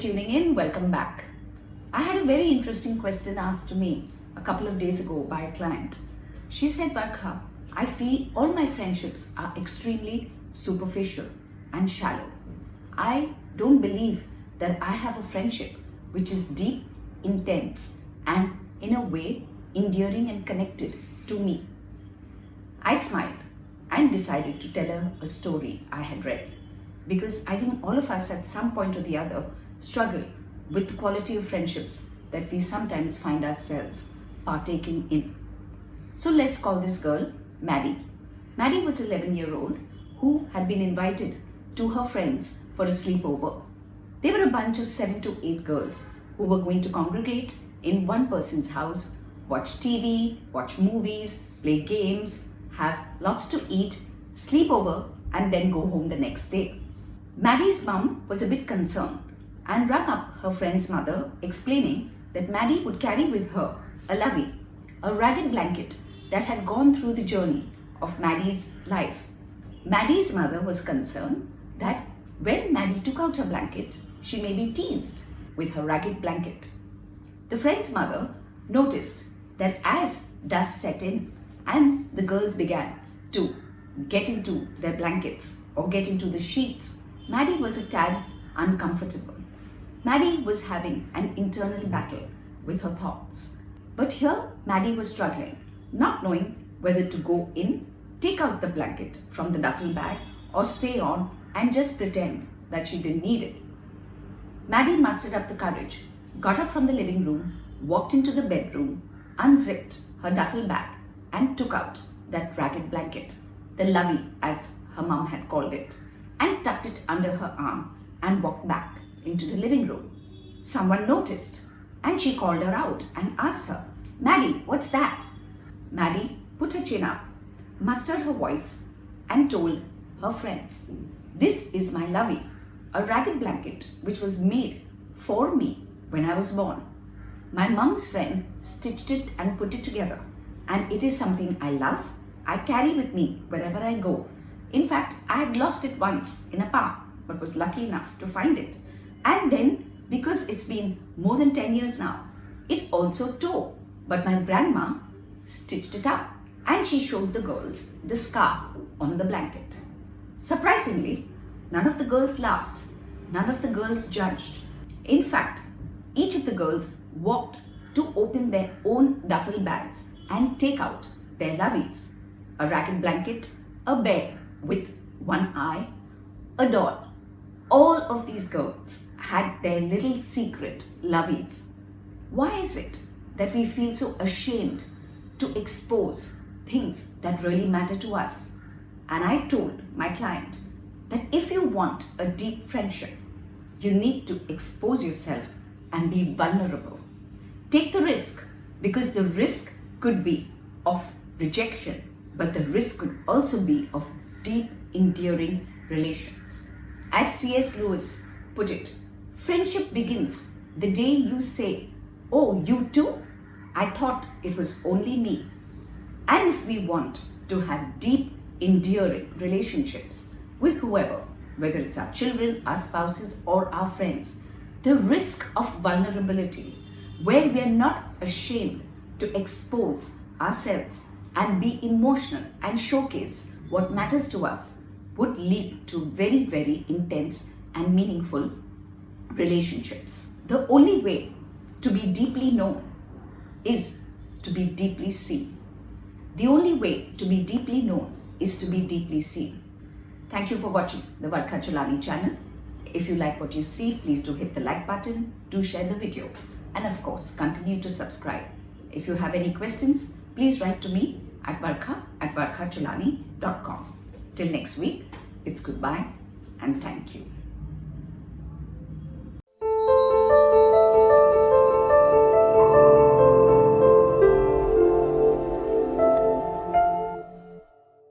tuning in. Welcome back. I had a very interesting question asked to me a couple of days ago by a client. She said, Varkha, I feel all my friendships are extremely superficial and shallow. I don't believe that I have a friendship which is deep, intense, and in a way endearing and connected to me. I smiled and decided to tell her a story I had read, because I think all of us at some point or the other struggle with the quality of friendships that we sometimes find ourselves partaking in. So let's call this girl Maddie. Maddie was an 11-year-old who had been invited to her friends for a sleepover. They were a bunch of 7 to 8 girls who were going to congregate in one person's house, watch TV, watch movies, play games, have lots to eat, sleep over, and then go home the next day. Maddie's mum was a bit concerned and rang up her friend's mother, explaining that Maddie would carry with her a lovie, a ragged blanket that had gone through the journey of Maddie's life. Maddie's mother was concerned that when Maddie took out her blanket, she may be teased with her ragged blanket. The friend's mother noticed that as dusk set in and the girls began to get into their blankets or get into the sheets, Maddie was a tad uncomfortable. Maddie was having an internal battle with her thoughts. But here Maddie was struggling, not knowing whether to go in, take out the blanket from the duffel bag, or stay on and just pretend that she didn't need it. Maddie mustered up the courage, got up from the living room, walked into the bedroom, unzipped her duffel bag and took out that ragged blanket, the lovie as her mum had called it, and tucked it under her arm and walked back into the living room. Someone noticed and she called her out and asked her, Maddie, what's that? Maddie put her chin up, mustered her voice and told her friends, this is my lovie, a ragged blanket which was made for me when I was born. My mum's friend stitched it and put it together, and it is something I love. I carry with me wherever I go. In fact, I had lost it once in a park, but was lucky enough to find it. And then, because it's been more than 10 years now, it also tore. But my grandma stitched it up and she showed the girls the scar on the blanket. Surprisingly, none of the girls laughed. None of the girls judged. In fact, each of the girls walked to open their own duffel bags and take out their lovies. A ragged blanket, a bear with one eye, a doll. All of these girls had their little secret lovies. Why is it that we feel so ashamed to expose things that really matter to us? And I told my client that if you want a deep friendship, you need to expose yourself and be vulnerable. Take the risk, because the risk could be of rejection, but the risk could also be of deep, enduring relations. As C.S. Lewis put it, friendship begins the day you say, oh, you too? I thought it was only me. And if we want to have deep, enduring relationships with whoever, whether it's our children, our spouses, or our friends, the risk of vulnerability, where we are not ashamed to expose ourselves and be emotional and showcase what matters to us, would lead to very, very intense and meaningful relationships. The only way to be deeply known is to be deeply seen. The only way to be deeply known is to be deeply seen. Thank you for watching the Varkha Cholani channel. If you like what you see, please do hit the like button, do share the video, and of course, continue to subscribe. If you have any questions, please write to me at varkha@varkhacholani.com. Till next week, it's goodbye and thank you.